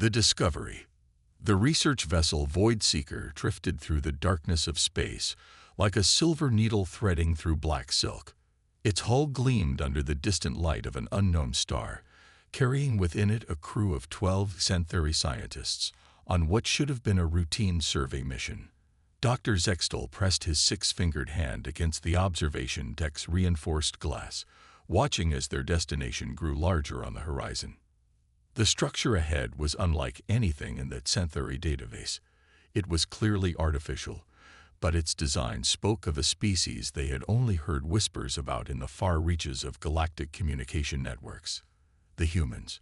The discovery. The research vessel Void Seeker drifted through the darkness of space like a silver needle threading through black silk. Its hull gleamed under the distant light of an unknown star, carrying within it a crew of 12 Centauri scientists on what should have been a routine survey mission. Dr. Zextel pressed his six-fingered hand against the observation deck's reinforced glass, watching as their destination grew larger on the horizon. The structure ahead was unlike anything in that Centauri database. It was clearly artificial, but its design spoke of a species they had only heard whispers about in the far reaches of galactic communication networks. The humans.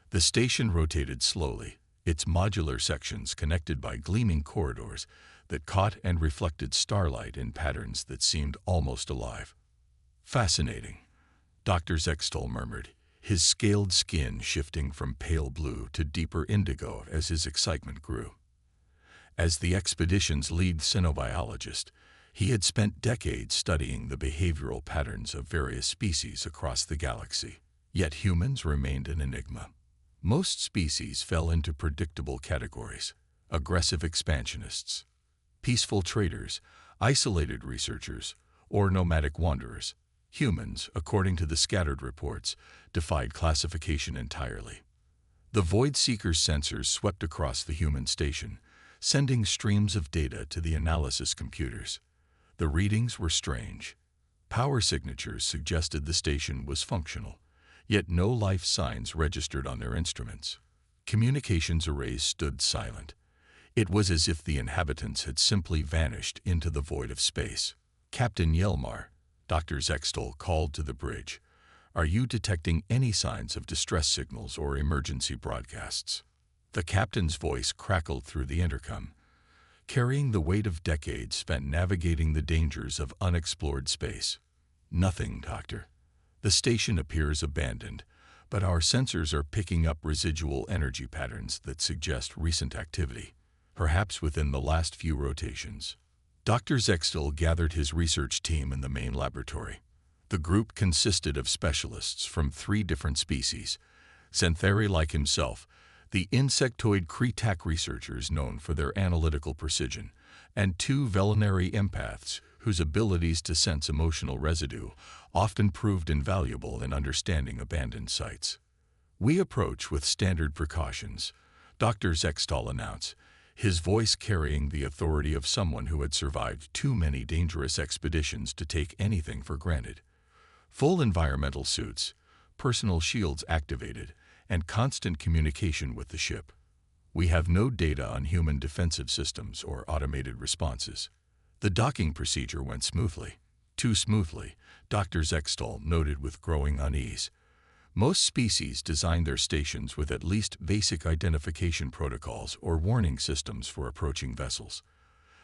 The station rotated slowly, its modular sections connected by gleaming corridors that caught and reflected starlight in patterns that seemed almost alive. Fascinating, Dr. Zextel murmured, his scaled skin shifting from pale blue to deeper indigo as his excitement grew. As the expedition's lead xenobiologist, he had spent decades studying the behavioral patterns of various species across the galaxy. Yet humans remained an enigma. Most species fell into predictable categories: aggressive expansionists, peaceful traders, isolated researchers, or nomadic wanderers. Humans, according to the scattered reports, defied classification entirely. The Void Seeker's sensors swept across the human station, sending streams of data to the analysis computers. The readings were strange. Power signatures suggested the station was functional, yet no life signs registered on their instruments. Communications arrays stood silent. It was as if the inhabitants had simply vanished into the void of space. "Captain Yelmar," Dr. Zextel called to the bridge, "are you detecting any signs of distress signals or emergency broadcasts?" The captain's voice crackled through the intercom, carrying the weight of decades spent navigating the dangers of unexplored space. "Nothing, Doctor. The station appears abandoned, but our sensors are picking up residual energy patterns that suggest recent activity, perhaps within the last few rotations." Dr. Zextel gathered his research team in the main laboratory. The group consisted of specialists from 3 different species: Centauri like himself, the insectoid Kretak researchers known for their analytical precision, and 2 velinary empaths whose abilities to sense emotional residue often proved invaluable in understanding abandoned sites. "We approach with standard precautions," Dr. Zextal announced, his voice carrying the authority of someone who had survived too many dangerous expeditions to take anything for granted. "Full environmental suits, personal shields activated, and constant communication with the ship. We have no data on human defensive systems or automated responses." The docking procedure went smoothly. Too smoothly, Dr. Zextal noted with growing unease. Most species design their stations with at least basic identification protocols or warning systems for approaching vessels.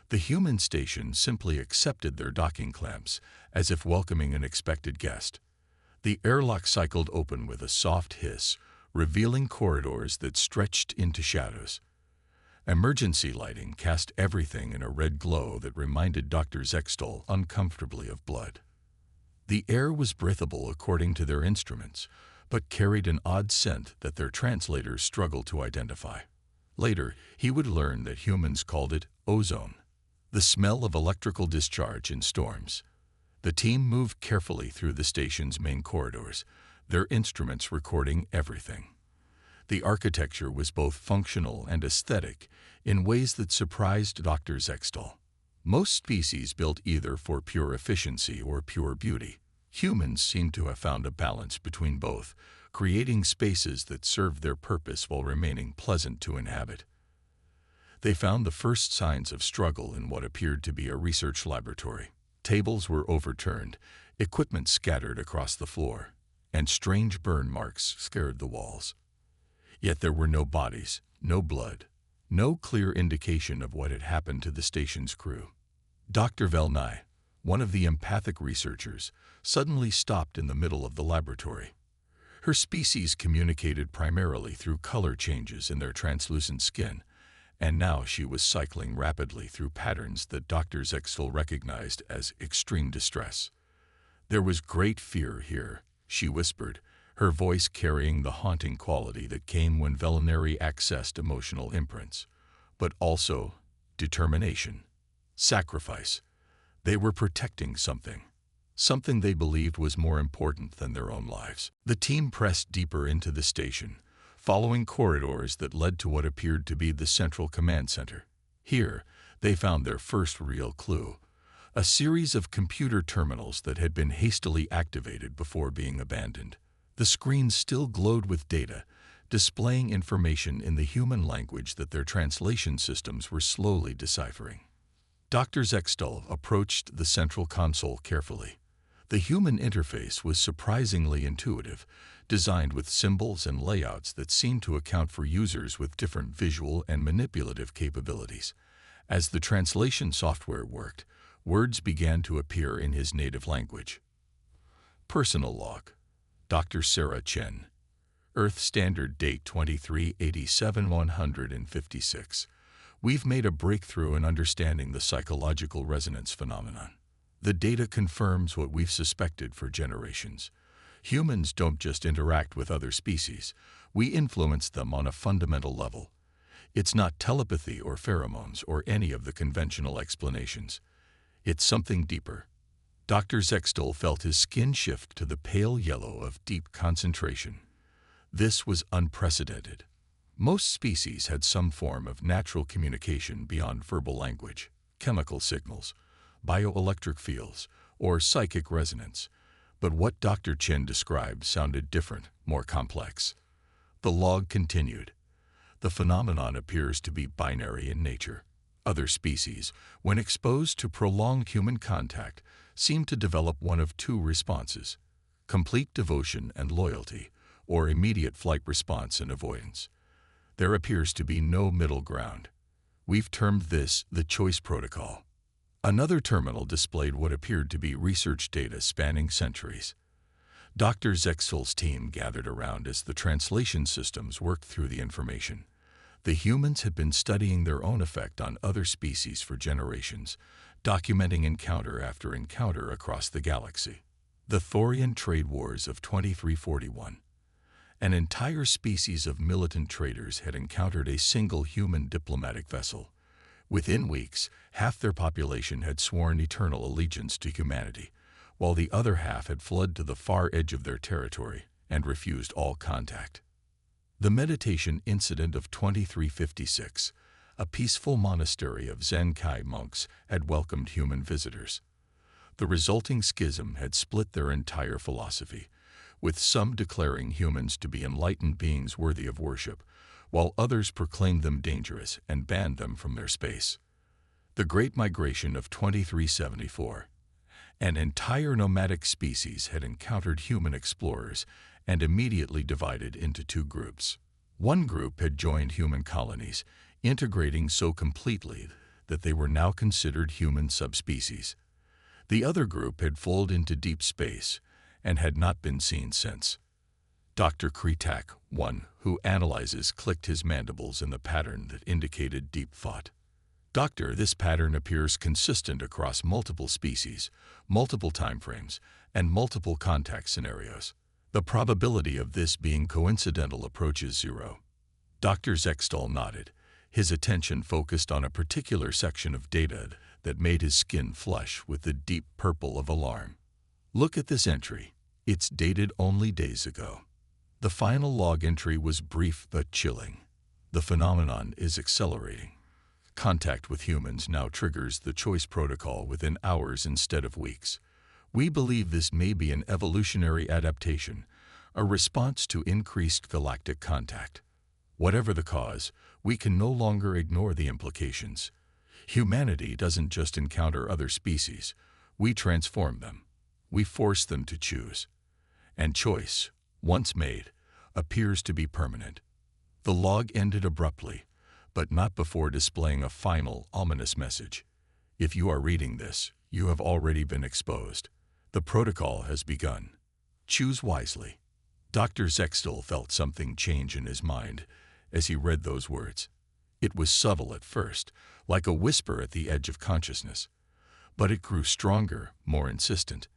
The human station simply accepted their docking clamps, as if welcoming an expected guest. The airlock cycled open with a soft hiss, revealing corridors that stretched into shadows. Emergency lighting cast everything in a red glow that reminded Dr. Zextal uncomfortably of blood. The air was breathable according to their instruments, but carried an odd scent that their translators struggled to identify. Later, he would learn that humans called it ozone, the smell of electrical discharge in storms. The team moved carefully through the station's main corridors, their instruments recording everything. The architecture was both functional and aesthetic in ways that surprised Dr. Zextal. Most species built either for pure efficiency or pure beauty. Humans seem to have found a balance between both, creating spaces that served their purpose while remaining pleasant to inhabit. They found the first signs of struggle in what appeared to be a research laboratory. Tables were overturned, equipment scattered across the floor, and strange burn marks scarred the walls. Yet there were no bodies, no blood, no clear indication of what had happened to the station's crew. Dr. Velnai, one of the empathic researchers, suddenly stopped in the middle of the laboratory. Her species communicated primarily through color changes in their translucent skin, and now she was cycling rapidly through patterns that Dr. Zextel recognized as extreme distress. "There was great fear here," she whispered, her voice carrying the haunting quality that came when Velinari accessed emotional imprints, but also determination, sacrifice. They were protecting something. Something they believed was more important than their own lives. The team pressed deeper into the station, following corridors that led to what appeared to be the central command center. Here, they found their first real clue, a series of computer terminals that had been hastily activated before being abandoned. The screens still glowed with data, displaying information in the human language that their translation systems were slowly deciphering. Dr. Zextel approached the central console carefully. The human interface was surprisingly intuitive, designed with symbols and layouts that seemed to account for users with different visual and manipulative capabilities. As the translation software worked, words began to appear in his native language. Personal log. Dr. Sarah Chen. Earth Standard Date 2387-156. We've made a breakthrough in understanding the psychological resonance phenomenon. The data confirms what we've suspected for generations. Humans don't just interact with other species, we influence them on a fundamental level. It's not telepathy or pheromones or any of the conventional explanations. It's something deeper. Dr. Zextel felt his skin shift to the pale yellow of deep concentration. This was unprecedented. Most species had some form of natural communication beyond verbal language, chemical signals, bioelectric fields, or psychic resonance. But what Dr. Chen described sounded different, more complex. The log continued. The phenomenon appears to be binary in nature. Other species, when exposed to prolonged human contact, seem to develop one of two responses: complete devotion and loyalty, or immediate flight response and avoidance. There appears to be no middle ground. We've termed this the choice protocol. Another terminal displayed what appeared to be research data spanning centuries. Dr. Zexel's team gathered around as the translation systems worked through the information. The humans had been studying their own effect on other species for generations, documenting encounter after encounter across the galaxy. The Thorian trade wars of 2341. An entire species of militant traders had encountered a single human diplomatic vessel. Within weeks, half their population had sworn eternal allegiance to humanity, while the other half had fled to the far edge of their territory and refused all contact. The meditation incident of 2356, a peaceful monastery of Zen-Kai monks, had welcomed human visitors. The resulting schism had split their entire philosophy, with some declaring humans to be enlightened beings worthy of worship, while others proclaimed them dangerous and banned them from their space. The Great Migration of 2374. An entire nomadic species had encountered human explorers and immediately divided into two groups. One group had joined human colonies, integrating so completely that they were now considered human subspecies. The other group had fallen into deep space and had not been seen since. Dr. Kretak, one who analyzes, clicked his mandibles in the pattern that indicated deep thought. Doctor, this pattern appears consistent across multiple species, multiple timeframes, and multiple contact scenarios. The probability of this being coincidental approaches zero. Dr. Zextel nodded, his attention focused on a particular section of data that made his skin flush with the deep purple of alarm. Look at this entry. It's dated only days ago. The final log entry was brief but chilling. The phenomenon is accelerating. Contact with humans now triggers the choice protocol within hours instead of weeks. We believe this may be an evolutionary adaptation, a response to increased galactic contact. Whatever the cause, we can no longer ignore the implications. Humanity doesn't just encounter other species, we transform them. We force them to choose. And choice, once made, appears to be permanent. The log ended abruptly, but not before displaying a final, ominous message. If you are reading this, you have already been exposed. The protocol has begun. Choose wisely. Dr. Zextel felt something change in his mind as he read those words. It was subtle at first, like a whisper at the edge of consciousness. But it grew stronger, more insistent.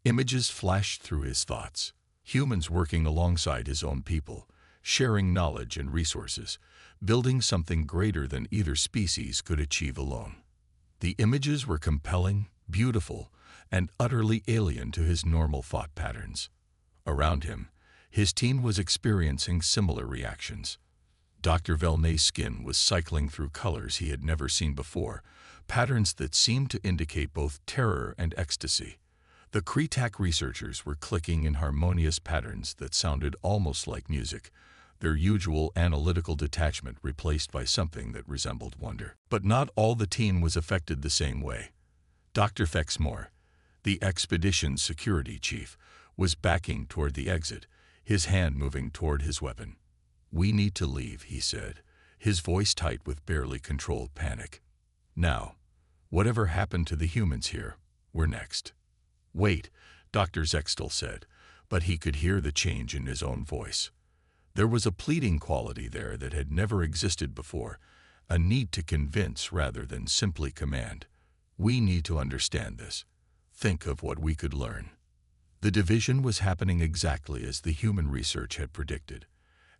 Images flashed through his thoughts. Humans working alongside his own people, sharing knowledge and resources, building something greater than either species could achieve alone. The images were compelling, beautiful, and utterly alien to his normal thought patterns. Around him, his team was experiencing similar reactions. Dr. Velnay's skin was cycling through colors he had never seen before, patterns that seemed to indicate both terror and ecstasy. The Kretak researchers were clicking in harmonious patterns that sounded almost like music, their usual analytical detachment replaced by something that resembled wonder. But not all the team was affected the same way. Dr. Fexmore, the expedition's security chief, was backing toward the exit, his hand moving toward his weapon. "We need to leave," he said, his voice tight with barely controlled panic. "Now, whatever happened to the humans here, we're next." "Wait," Dr. Zextel said, but he could hear the change in his own voice. There was a pleading quality there that had never existed before, a need to convince rather than simply command. "We need to understand this. Think of what we could learn." The division was happening exactly as the human research had predicted.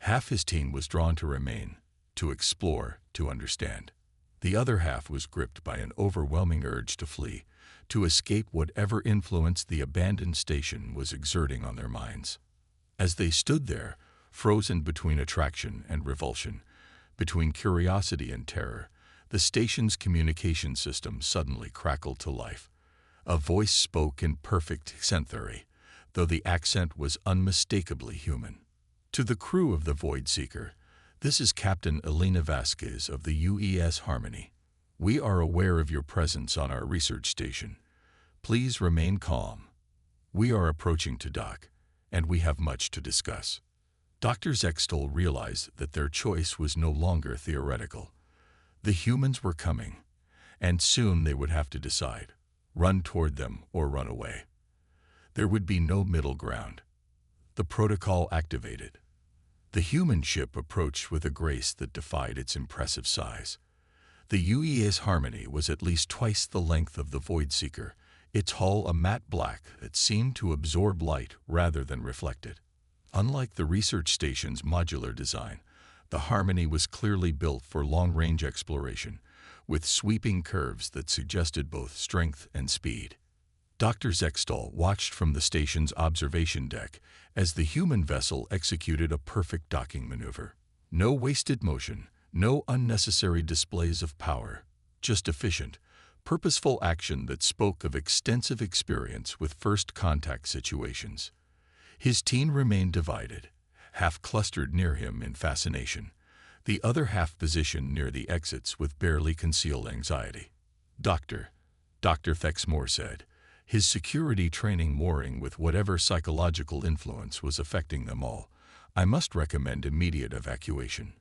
Half his team was drawn to remain, to explore, to understand. The other half was gripped by an overwhelming urge to flee, to escape whatever influence the abandoned station was exerting on their minds. As they stood there, frozen between attraction and revulsion, between curiosity and terror, the station's communication system suddenly crackled to life. A voice spoke in perfect Xanthari, though the accent was unmistakably human. "To the crew of the Void Seeker, this is Captain Elena Vasquez of the UES Harmony. We are aware of your presence on our research station. Please remain calm. We are approaching to dock, and we have much to discuss." Dr. Zextel realized that their choice was no longer theoretical. The humans were coming, and soon they would have to decide, run toward them or run away. There would be no middle ground. The protocol activated. The human ship approached with a grace that defied its impressive size. The UES Harmony was at least twice the length of the Void Seeker, its hull a matte black that seemed to absorb light rather than reflect it. Unlike the research station's modular design, the Harmony was clearly built for long-range exploration, with sweeping curves that suggested both strength and speed. Dr. Zextal watched from the station's observation deck as the human vessel executed a perfect docking maneuver. No wasted motion, no unnecessary displays of power, just efficient, purposeful action that spoke of extensive experience with first contact situations. His team remained divided, half clustered near him in fascination, the other half positioned near the exits with barely concealed anxiety. Dr. Fexmore said, his security training warring with whatever psychological influence was affecting them all, "I must recommend immediate evacuation.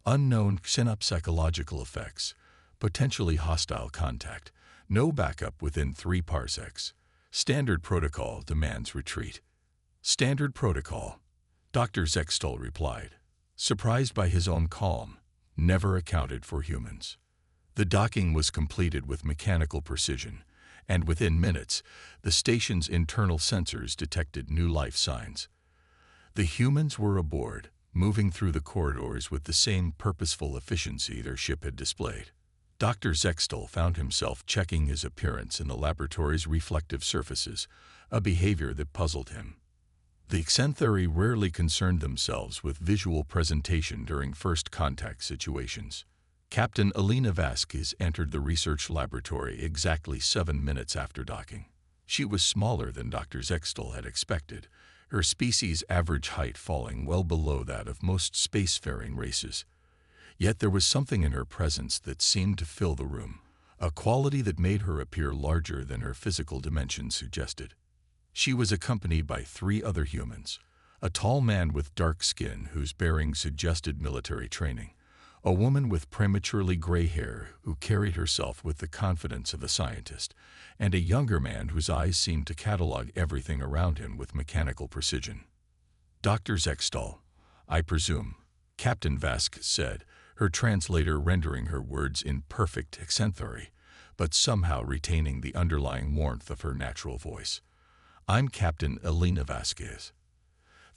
Unknown xenopsychological effects, potentially hostile contact, no backup within 3 parsecs. Standard protocol demands retreat." "Standard protocol," Dr. Zextal replied, surprised by his own calm, never accounted for humans. The docking was completed with mechanical precision, and within minutes, the station's internal sensors detected new life signs. The humans were aboard, moving through the corridors with the same purposeful efficiency their ship had displayed. Dr. Zextal found himself checking his appearance in the laboratory's reflective surfaces, a behavior that puzzled him. The Xanthari rarely concerned themselves with visual presentation during first contact situations. Captain Elena Vasquez entered the research laboratory exactly 7 minutes after docking. She was smaller than Dr. Zextal had expected, her species' average height falling well below that of most spacefaring races. Yet there was something in her presence that seemed to fill the room, a quality that made her appear larger than her physical dimensions suggested. She was accompanied by 3 other humans, a tall man with dark skin whose bearing suggested military training, a woman with prematurely gray hair who carried herself with the confidence of a scientist, and a younger man whose eyes seemed to catalog everything around him with mechanical precision. "Dr. Zextal, I presume," Captain Vasquez said, her translator rendering her words in perfect Xanthari, but somehow retaining the underlying warmth of her natural voice. "I'm Captain Elena Vasquez.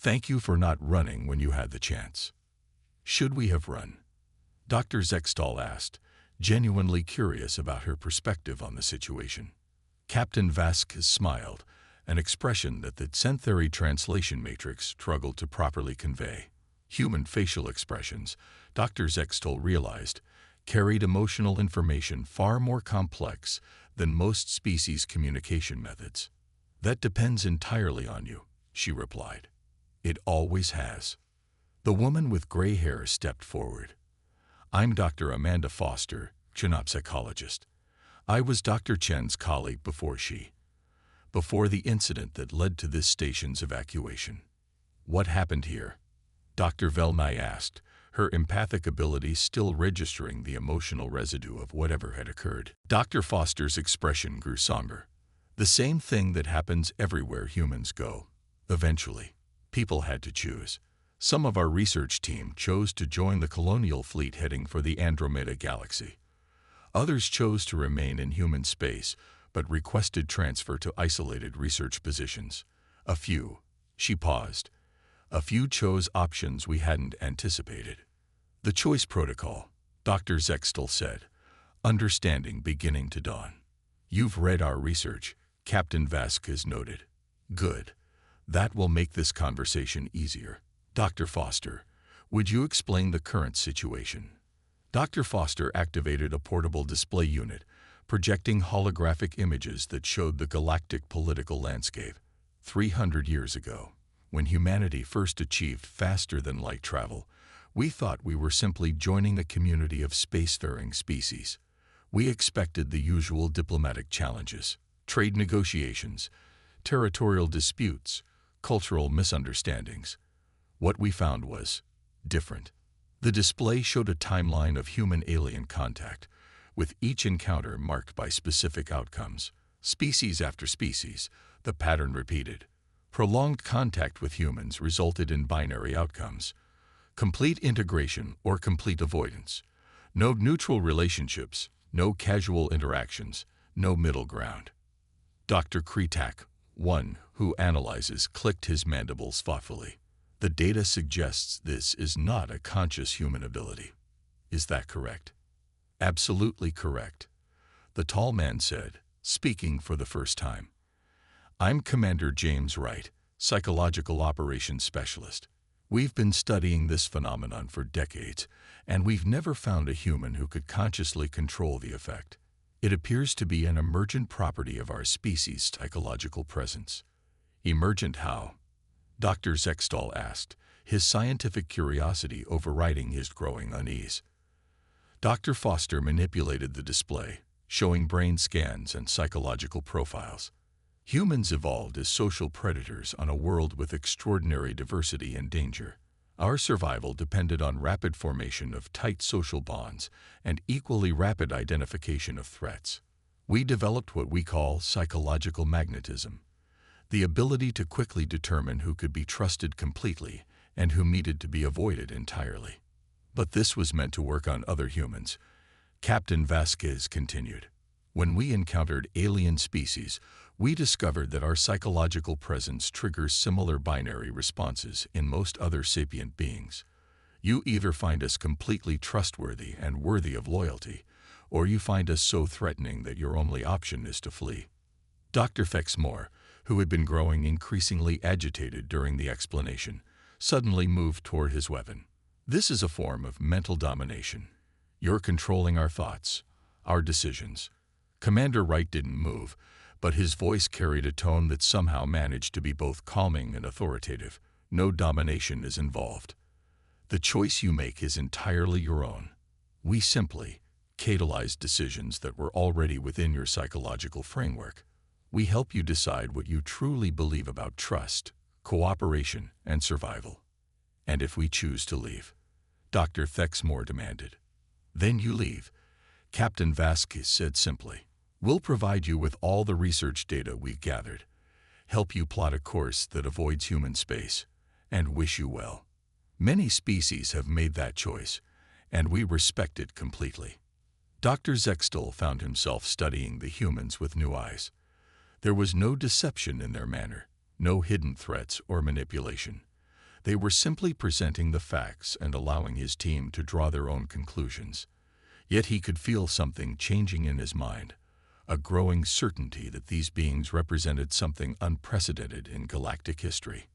Thank you for not running when you had the chance. Should we have run? Dr. Zextal asked, genuinely curious about her perspective on the situation. Captain Vasquez smiled, an expression that the Century translation matrix struggled to properly convey. Human facial expressions, Dr. Zextal realized, carried emotional information far more complex than most species' communication methods. That depends entirely on you, she replied. It always has. The woman with gray hair stepped forward. I'm Dr. Amanda Foster, genopsychologist. I was Dr. Chen's colleague before the incident that led to this station's evacuation. What happened here? Dr. Velnay asked, her empathic abilities still registering the emotional residue of whatever had occurred. Dr. Foster's expression grew somber. The same thing that happens everywhere humans go. Eventually, people had to choose. Some of our research team chose to join the colonial fleet heading for the Andromeda galaxy. Others chose to remain in human space, but requested transfer to isolated research positions. She paused. A few chose options we hadn't anticipated. The choice protocol, Dr. Zextal said, understanding beginning to dawn. You've read our research, Captain Vasquez noted. Good. That will make this conversation easier. Dr. Foster, would you explain the current situation? Dr. Foster activated a portable display unit, projecting holographic images that showed the galactic political landscape. 300 years ago, when humanity first achieved faster-than-light travel, we thought we were simply joining a community of spacefaring species. We expected the usual diplomatic challenges, trade negotiations, territorial disputes, cultural misunderstandings. What we found was different. The display showed a timeline of human-alien contact, with each encounter marked by specific outcomes. Species after species, the pattern repeated. Prolonged contact with humans resulted in binary outcomes. Complete integration or complete avoidance. No neutral relationships, no casual interactions, no middle ground. Dr. Kretak, one who analyzes, clicked his mandibles thoughtfully. The data suggests this is not a conscious human ability. Is that correct? Absolutely correct, the tall man said, speaking for the first time. I'm Commander James Wright, Psychological Operations Specialist. We've been studying this phenomenon for decades, and we've never found a human who could consciously control the effect. It appears to be an emergent property of our species' psychological presence. Emergent how? Dr. Zextal asked, his scientific curiosity overriding his growing unease. Dr. Foster manipulated the display, showing brain scans and psychological profiles. Humans evolved as social predators on a world with extraordinary diversity and danger. Our survival depended on rapid formation of tight social bonds and equally rapid identification of threats. We developed what we call psychological magnetism, the ability to quickly determine who could be trusted completely and who needed to be avoided entirely. But this was meant to work on other humans. Captain Vasquez continued. When we encountered alien species, we discovered that our psychological presence triggers similar binary responses in most other sapient beings. You either find us completely trustworthy and worthy of loyalty, or you find us so threatening that your only option is to flee. Dr. Fexmore, who had been growing increasingly agitated during the explanation, suddenly moved toward his weapon. This is a form of mental domination. You're controlling our thoughts, our decisions. Commander Wright didn't move, but his voice carried a tone that somehow managed to be both calming and authoritative. No domination is involved. The choice you make is entirely your own. We simply catalyze decisions that were already within your psychological framework. We help you decide what you truly believe about trust, cooperation, and survival. And if we choose to leave, Dr. Fexmore demanded. Then you leave, Captain Vasquez said simply. We'll provide you with all the research data we've gathered, help you plot a course that avoids human space, and wish you well. Many species have made that choice, and we respect it completely. Dr. Zextal found himself studying the humans with new eyes. There was no deception in their manner, no hidden threats or manipulation. They were simply presenting the facts and allowing his team to draw their own conclusions. Yet he could feel something changing in his mind, a growing certainty that these beings represented something unprecedented in galactic history.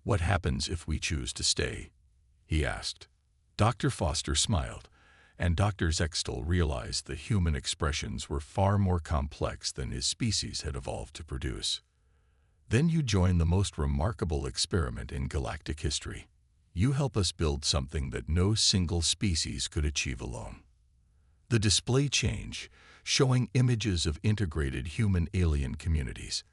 "What happens if we choose to stay?" he asked. Dr. Foster smiled, and Dr. Zextel realized that human expressions were far more complex than his species had evolved to produce. "Then you join the most remarkable experiment in galactic history. You help us build something that no single species could achieve alone." The display changed, showing images of integrated human-alien communities.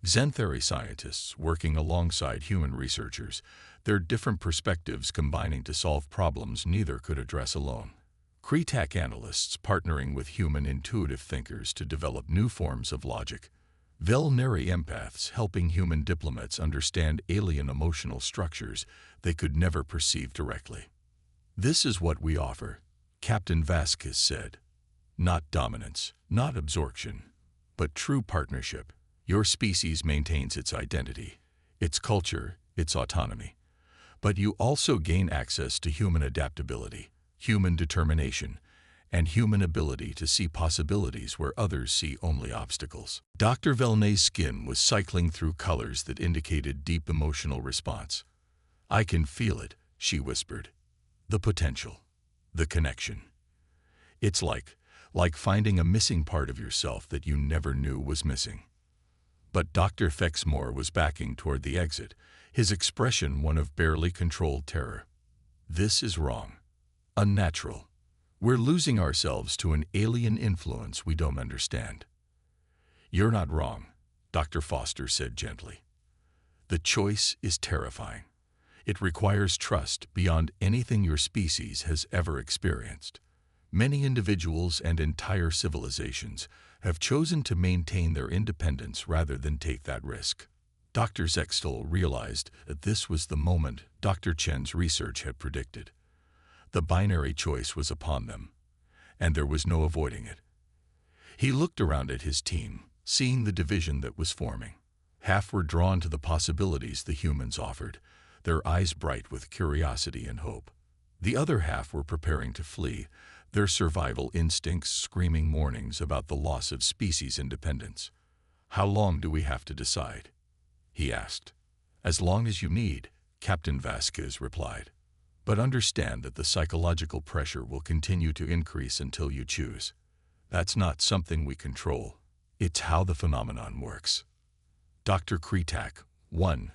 Xanthari scientists working alongside human researchers, their different perspectives combining to solve problems neither could address alone. Kretak analysts partnering with human intuitive thinkers to develop new forms of logic. Velnari empaths helping human diplomats understand alien emotional structures they could never perceive directly. "This is what we offer," Captain Vasquez said. "Not dominance, not absorption, but true partnership. Your species maintains its identity, its culture, its autonomy. But you also gain access to human adaptability, human determination, and human ability to see possibilities where others see only obstacles." Dr. Velnay's skin was cycling through colors that indicated deep emotional response. "I can feel it," she whispered. "The potential, the connection. It's like finding a missing part of yourself that you never knew was missing." But Dr. Fexmore was backing toward the exit, his expression one of barely controlled terror. "This is wrong. Unnatural. We're losing ourselves to an alien influence we don't understand." "You're not wrong," Dr. Foster said gently. "The choice is terrifying. It requires trust beyond anything your species has ever experienced. Many individuals and entire civilizations have chosen to maintain their independence rather than take that risk." Dr. Zextel realized that this was the moment Dr. Chen's research had predicted. The binary choice was upon them, and there was no avoiding it. He looked around at his team, seeing the division that was forming. Half were drawn to the possibilities the humans offered, their eyes bright with curiosity and hope. The other half were preparing to flee, their survival instincts screaming warnings about the loss of species independence. "How long do we have to decide?" he asked. "As long as you need," Captain Vasquez replied. "But understand that the psychological pressure will continue to increase until you choose. That's not something we control. It's how the phenomenon works." Dr. Kretak, one,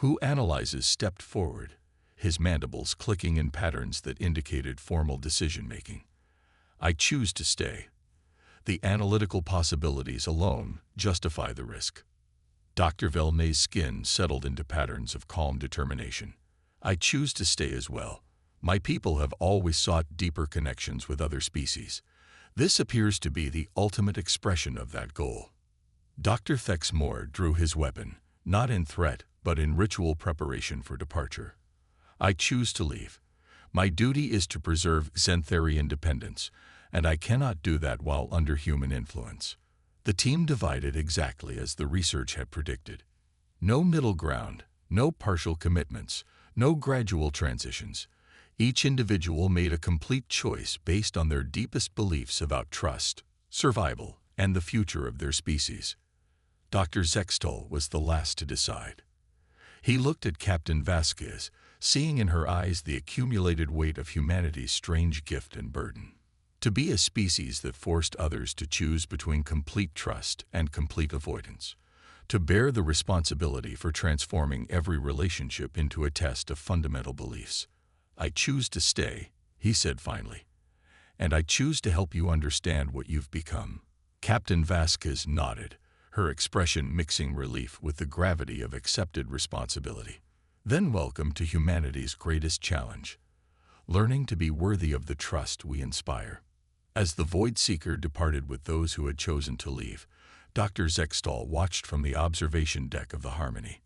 who analyzes, stepped forward, his mandibles clicking in patterns that indicated formal decision-making. "I choose to stay. The analytical possibilities alone justify the risk." Dr. Velnay's skin settled into patterns of calm determination. "I choose to stay as well. My people have always sought deeper connections with other species. This appears to be the ultimate expression of that goal." Dr. Fexmore drew his weapon, not in threat, but in ritual preparation for departure. "I choose to leave. My duty is to preserve Xanthari independence, and I cannot do that while under human influence." The team divided exactly as the research had predicted. No middle ground, no partial commitments, no gradual transitions. Each individual made a complete choice based on their deepest beliefs about trust, survival, and the future of their species. Dr. Zextel was the last to decide. He looked at Captain Vasquez, seeing in her eyes the accumulated weight of humanity's strange gift and burden. To be a species that forced others to choose between complete trust and complete avoidance. To bear the responsibility for transforming every relationship into a test of fundamental beliefs. "I choose to stay," he said finally. "And I choose to help you understand what you've become." Captain Vasquez nodded, her expression mixing relief with the gravity of accepted responsibility. "Then welcome to humanity's greatest challenge. Learning to be worthy of the trust we inspire." As the Void Seeker departed with those who had chosen to leave, Dr. Zextal watched from the observation deck of the Harmony.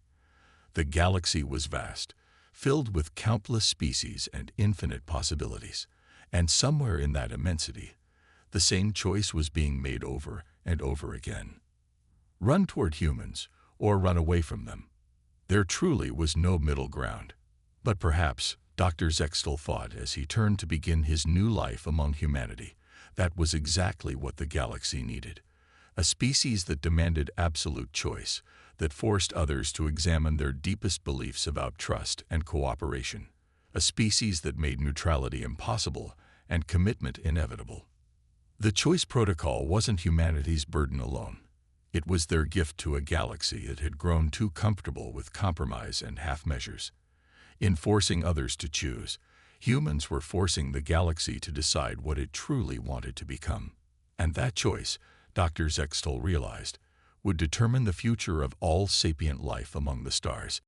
The galaxy was vast, filled with countless species and infinite possibilities, and somewhere in that immensity, the same choice was being made over and over again. Run toward humans, or run away from them. There truly was no middle ground. But perhaps, Dr. Zextel thought as he turned to begin his new life among humanity, that was exactly what the galaxy needed. A species that demanded absolute choice, that forced others to examine their deepest beliefs about trust and cooperation. A species that made neutrality impossible and commitment inevitable. The choice protocol wasn't humanity's burden alone. It was their gift to a galaxy that had grown too comfortable with compromise and half-measures. In forcing others to choose, humans were forcing the galaxy to decide what it truly wanted to become. And that choice, Dr. Zextel realized, would determine the future of all sapient life among the stars.